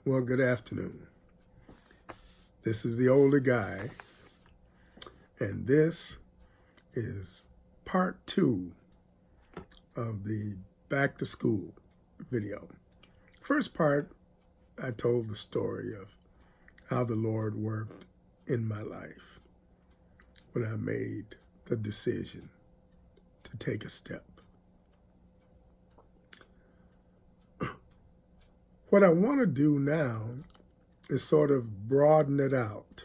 Well, good afternoon. This is the older guy, and this is part 2 of the back to school video. First part, I told the story of how the Lord worked in my life when I made the decision to take a step. What I want to do now is sort of broaden it out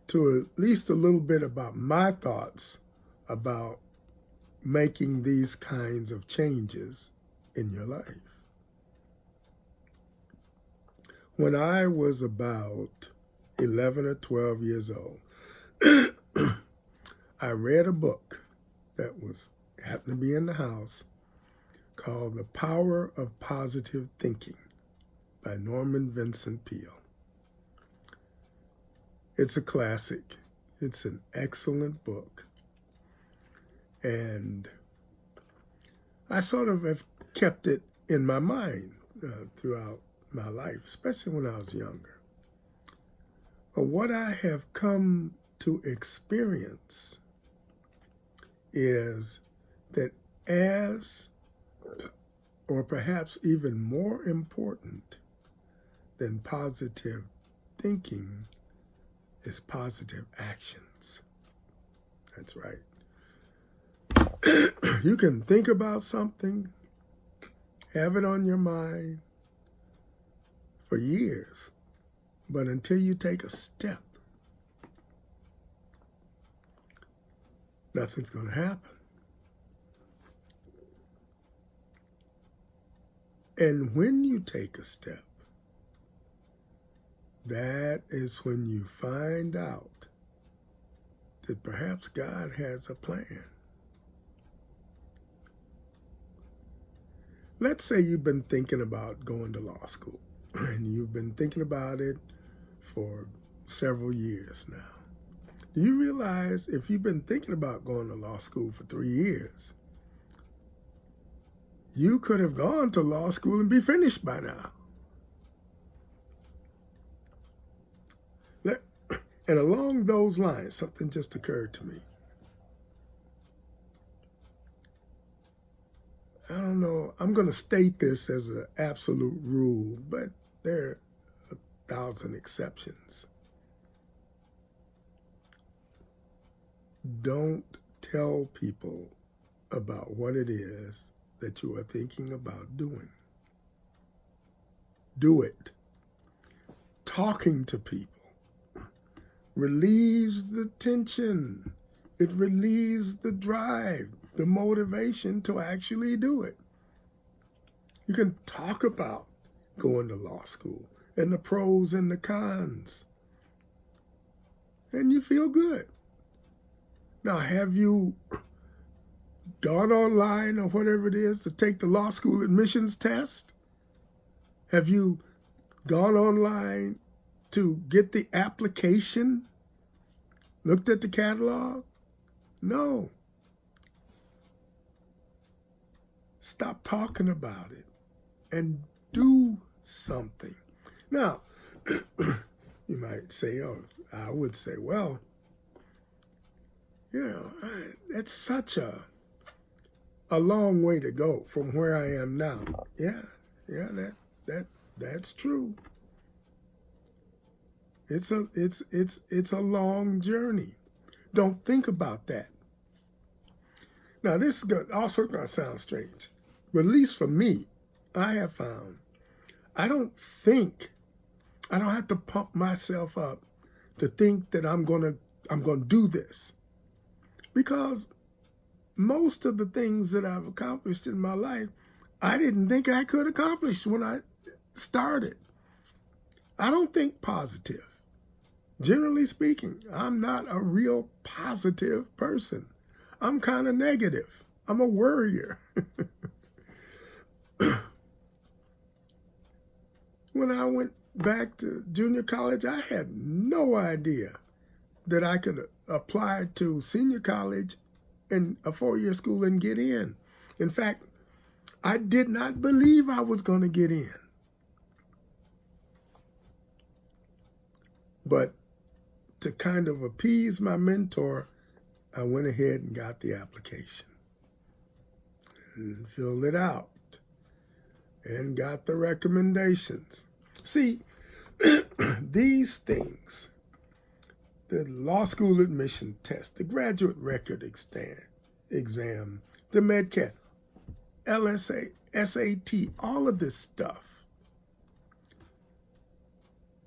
to at least a little bit about my thoughts about making these kinds of changes in your life. When I was about 11 or 12 years old, I read a book that happened to be in the house called The Power of Positive Thinking by Norman Vincent Peale. It's a classic. It's an excellent book. And I sort of have kept it in my mind throughout my life, especially when I was younger. But what I have come to experience is that or perhaps even more important than positive thinking, is positive actions. That's right. You can think about something, have it on your mind for years, but until you take a step, nothing's going to happen. And when you take a step, that is when you find out that perhaps God has a plan. Let's say you've been thinking about going to law school, and you've been thinking about it for several years now. Do you realize if you've been thinking about going to law school for 3 years, you could have gone to law school and be finished by now? And along those lines, something just occurred to me. I don't know, I'm going to state this as an absolute rule, but there are 1,000 exceptions. Don't tell people about what it is that you are thinking about doing. Do it. Talking to people relieves the tension. It relieves the drive, the motivation to actually do it. You can talk about going to law school and the pros and the cons, and you feel good. Now, have you gone online or whatever it is to take the law school admissions test? Have you gone online to get the application? Looked at the catalog? No. Stop talking about it and do something. Now, you might say, I would say, well, that's such a long way to go from where I am now. Yeah, that's true. It's a long journey. Don't think about that. Now, this is also going to sound strange, but at least for me, I have found I don't have to pump myself up to think that I'm going to do this, because most of the things that I've accomplished in my life, I didn't think I could accomplish when I started. I don't think positive. Generally speaking, I'm not a real positive person. I'm kind of negative. I'm a worrier. When I went back to junior college, I had no idea that I could apply to senior college in a 4-year school and get in. In fact, I did not believe I was going to get in. But to kind of appease my mentor, I went ahead and got the application and filled it out and got the recommendations. See, these things, the law school admission test, the graduate record exam, the MedCat, LSA, SAT, all of this stuff,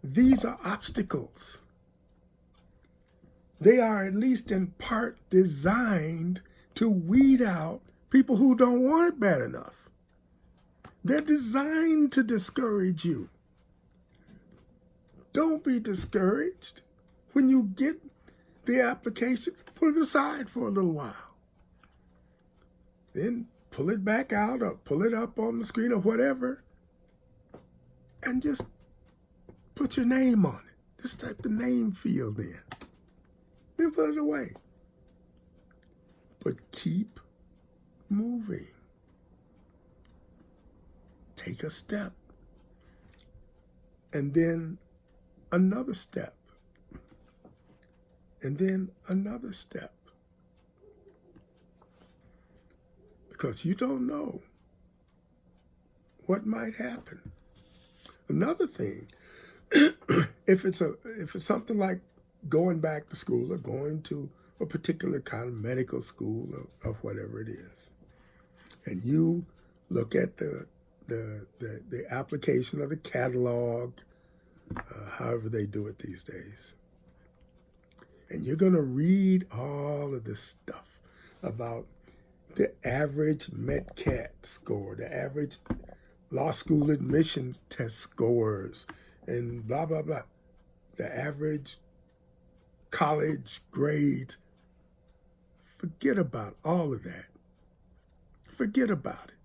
these are obstacles. They are at least in part designed to weed out people who don't want it bad enough. They're designed to discourage you. Don't be discouraged. When you get the application, put it aside for a little while. Then pull it back out or pull it up on the screen or whatever, and just put your name on it. Just type the name field in. Then put it away. But keep moving. Take a step. And then another step. And then another step. Because you don't know what might happen. Another thing, if it's something like going back to school or going to a particular kind of medical school or whatever it is, and you look at the application or the catalog, however they do it these days, and you're going to read all of this stuff about the average MedCat score, the average law school admissions test scores, and blah, blah, blah, the average college grades. Forget about all of that. Forget about it.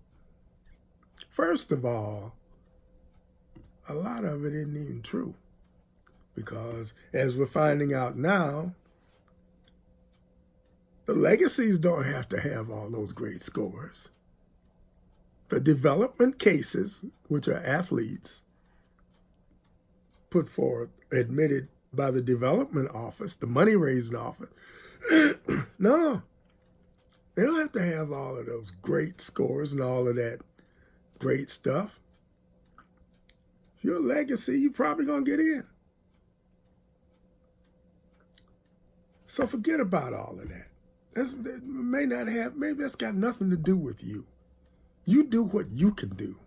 First of all, a lot of it isn't even true, because as we're finding out now, the legacies don't have to have all those great scores. The development cases, which are athletes put forth, admitted by the development office, the money-raising office, no, they don't have to have all of those great scores and all of that great stuff. If you're a legacy, you're probably going to get in. So forget about all of that. Maybe that's got nothing to do with you. You do what you can do,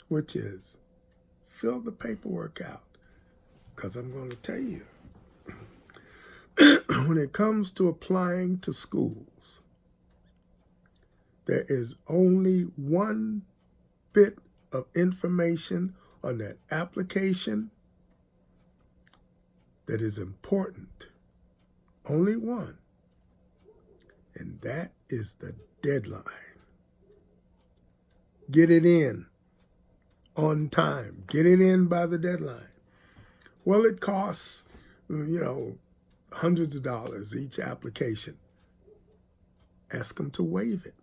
which is fill the paperwork out. Because I'm going to tell you, when it comes to applying to schools, there is only one bit of information on that application that is important. Only one. And that is the deadline. Get it in on time. Get it in by the deadline. Well, it costs, hundreds of dollars each application. Ask them to waive it.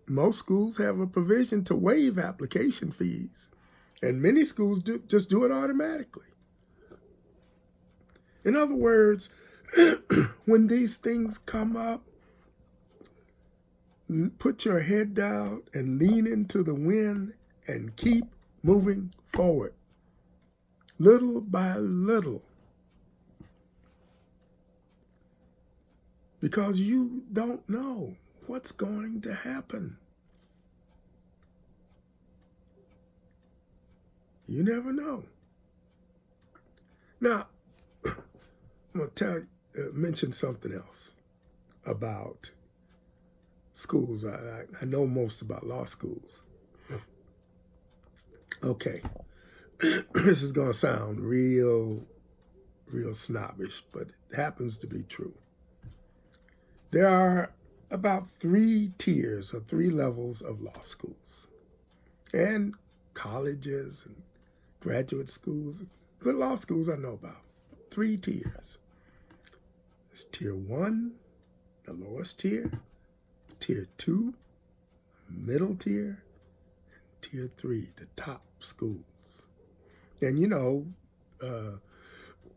Most schools have a provision to waive application fees, and many schools just do it automatically. In other words, when these things come up, put your head down and lean into the wind and keep moving forward, little by little. Because you don't know what's going to happen. You never know. Now, I'm going to mention something else about schools. I know most about law schools. Okay. This is going to sound real snobbish, but it happens to be true. There are about 3 tiers or 3 levels of law schools and colleges and graduate schools, but law schools I know about. 3 tiers. There's tier 1, the lowest tier, tier 2, middle tier, and tier 3, the top schools. And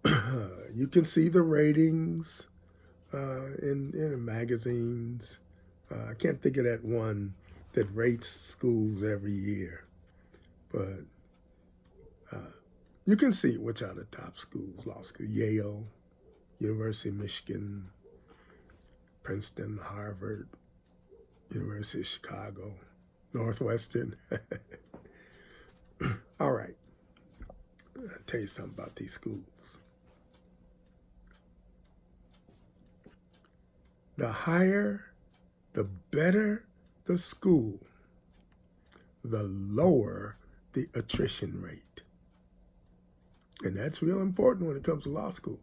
You can see the ratings in magazines. I can't think of that one that rates schools every year, but you can see which are the top schools: law school, Yale, University of Michigan, Princeton, Harvard, University of Chicago, Northwestern. All right, I'll tell you something about these schools. The higher, the better the school, the lower the attrition rate. And that's real important when it comes to law school.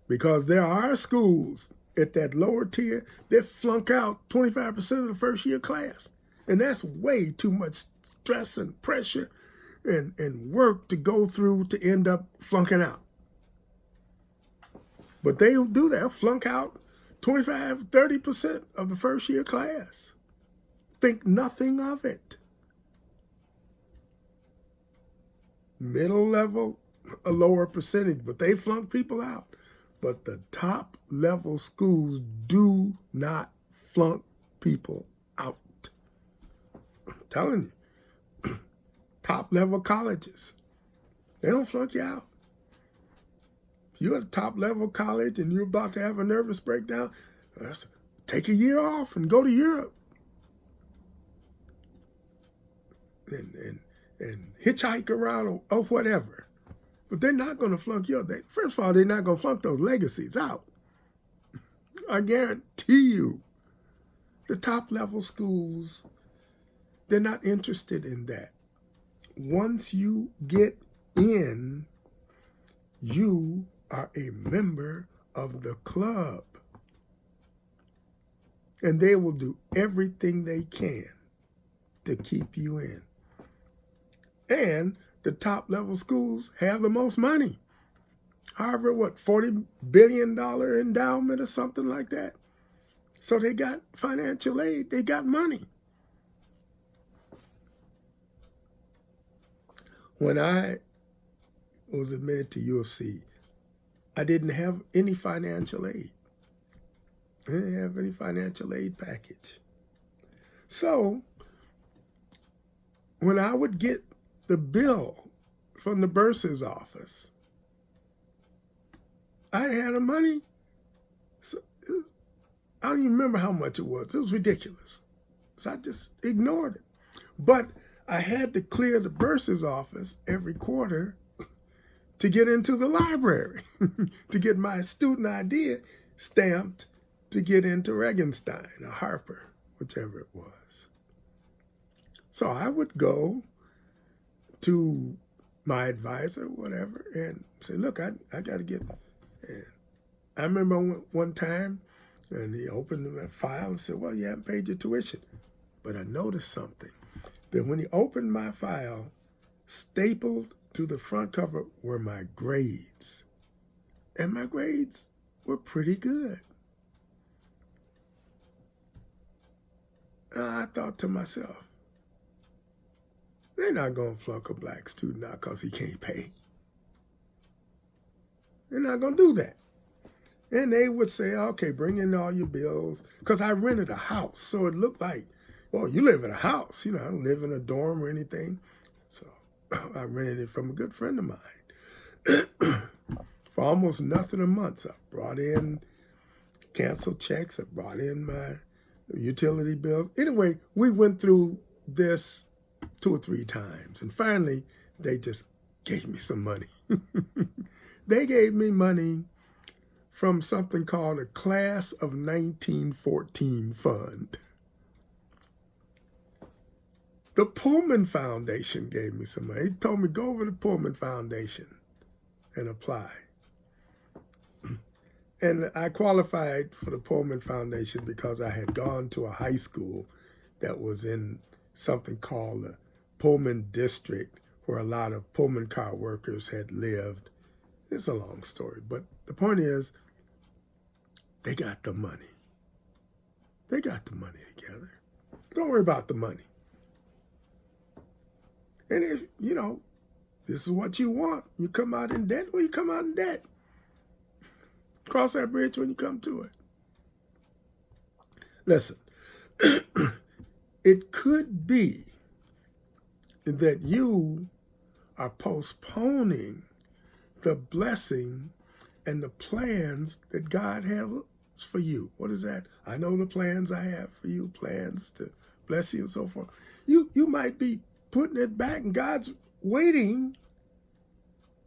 Because there are schools at that lower tier that flunk out 25% of the first year class. And that's way too much stress and pressure and work to go through to end up flunking out. But they'll do that, flunk out 25, 30% of the first year class. Think nothing of it. Middle level, a lower percentage, but they flunk people out. But the top level schools do not flunk people out. I'm telling you. Top level colleges, they don't flunk you out. If you're at a top level college and you're about to have a nervous breakdown, take a year off and go to Europe. And hitchhike around or whatever. But they're not going to flunk you out. First of all, they're not going to flunk those legacies out. I guarantee you, the top level schools, they're not interested in that. Once you get in, you are a member of the club. And they will do everything they can to keep you in. And the top level schools have the most money. Harvard, what, $40 billion endowment or something like that? So they got financial aid, they got money. When I was admitted to U of C, I didn't have any financial aid. I didn't have any financial aid package. So when I would get the bill from the bursar's office, I had the money. So I don't even remember how much it was. It was ridiculous. So I just ignored it. But I had to clear the bursar's office every quarter to get into the library, to get my student ID stamped to get into Regenstein or Harper, whichever it was. So I would go to my advisor, whatever, and say, look, I got to get, and I remember one time, and he opened my file and said, well, you haven't paid your tuition. But I noticed something, that when he opened my file, stapled to the front cover were my grades. And my grades were pretty good. I thought to myself, they're not going to flunk a black student out because he can't pay. They're not going to do that. And they would say, okay, bring in all your bills. Because I rented a house, so it looked like, well, you live in a house. You know, I don't live in a dorm or anything. So I rented it from a good friend of mine. For almost nothing a month, I brought in canceled checks. I brought in my utility bills. Anyway, we went through this 2 or 3 times. And finally, they just gave me some money. They gave me money from something called a Class of 1914 fund. The Pullman Foundation gave me some money. He told me, go over to the Pullman Foundation and apply. And I qualified for the Pullman Foundation because I had gone to a high school that was in something called the Pullman District, where a lot of Pullman car workers had lived. It's a long story, but the point is, they got the money. They got the money together. Don't worry about the money. And if, you know, This is what you want. You come out in debt, well, you come out in debt. Cross that bridge when you come to it. Listen, it could be that you are postponing the blessing and the plans that God has for you. What is that? I know the plans I have for you, plans to bless you and so forth. You might be putting it back, and God's waiting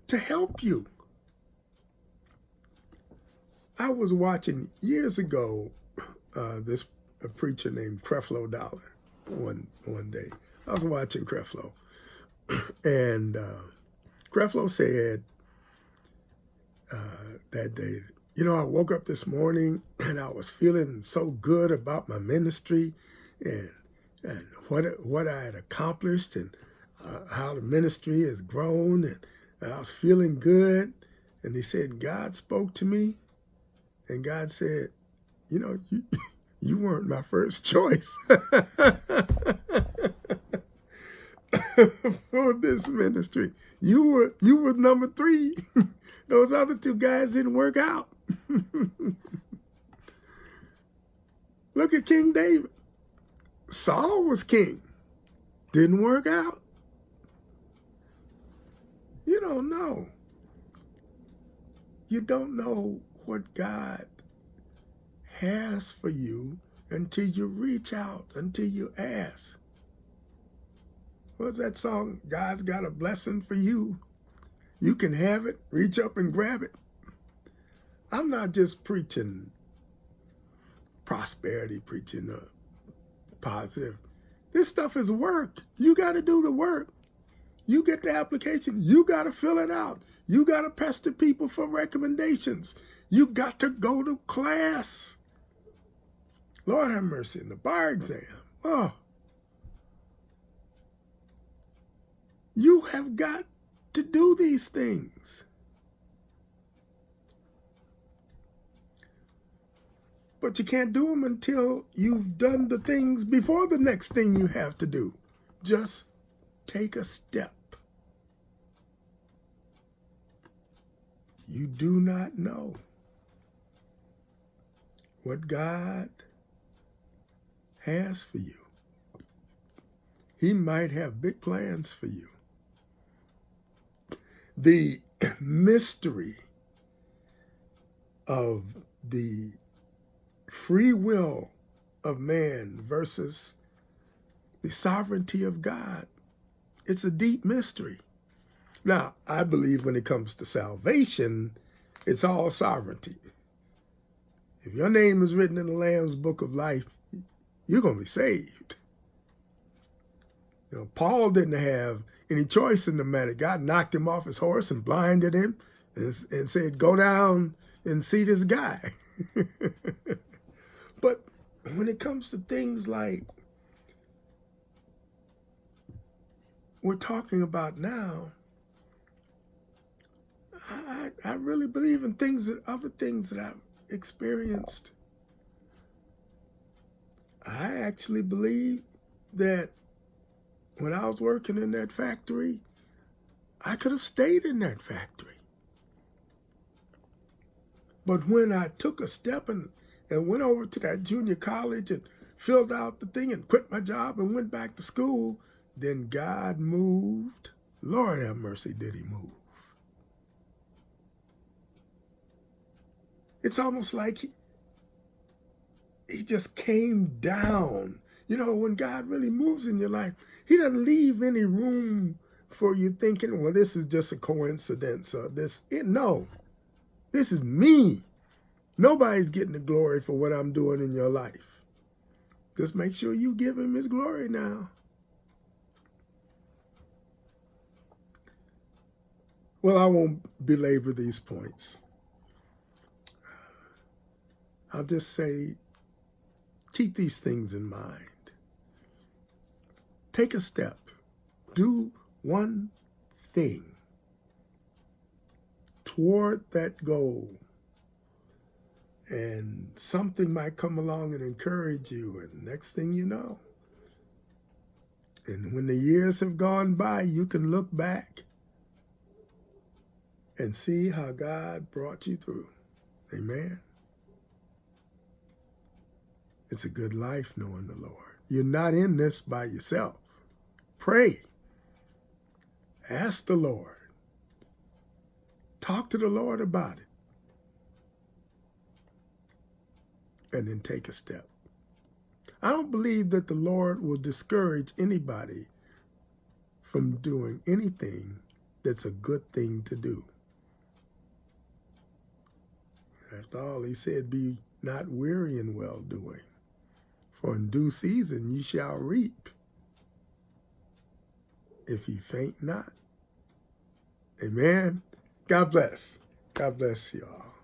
to help you. I was watching years ago a preacher named Creflo Dollar one day. I was watching Creflo, and Creflo said that day, you know, I woke up this morning and I was feeling so good about my ministry and what I had accomplished and how the ministry has grown, and I was feeling good. And he said, God spoke to me, and God said, you know, you weren't my first choice for this ministry. You were number 3. Those other 2 guys didn't work out. Look at King David. Saul was king. Didn't work out. You don't know. You don't know what God has for you until you reach out, until you ask. What's that song? God's got a blessing for you. You can have it. Reach up and grab it. I'm not just preaching prosperity, preaching positive. This stuff is work. You got to do the work. You get the application. You got to fill it out. You got to pester people for recommendations. You got to go to class. Lord have mercy, in the bar exam. Oh. You have got to do these things. But you can't do them until you've done the things before the next thing you have to do. Just take a step. You do not know what God has for you. He might have big plans for you. The mystery of the free will of man versus the sovereignty of God, it's a deep mystery. Now, I believe when it comes to salvation, it's all sovereignty. If your name is written in the Lamb's Book of Life, you're going to be saved. You know, Paul didn't have any choice in the matter. God knocked him off his horse and blinded him and said, go down and see this guy. But when it comes to things like we're talking about now, I really believe in other things that I've experienced. I actually believe that when I was working in that factory, I could have stayed in that factory. But when I took a step and went over to that junior college and filled out the thing and quit my job and went back to school, then God moved. Lord have mercy, did he move. It's almost like he just came down. You know, when God really moves in your life, he doesn't leave any room for you thinking, well, this is just a coincidence or this. No, this is me. Nobody's getting the glory for what I'm doing in your life. Just make sure you give him his glory now. Well, I won't belabor these points. I'll just say, keep these things in mind. Take a step. Do one thing toward that goal. And something might come along and encourage you. And next thing you know, and when the years have gone by, you can look back and see how God brought you through. Amen. It's a good life knowing the Lord. You're not in this by yourself. Pray. Ask the Lord. Talk to the Lord about it. And then take a step. I don't believe that the Lord will discourage anybody from doing anything that's a good thing to do. After all, he said, be not weary in well-doing, for in due season ye shall reap, if ye faint not. Amen. God bless. God bless you all.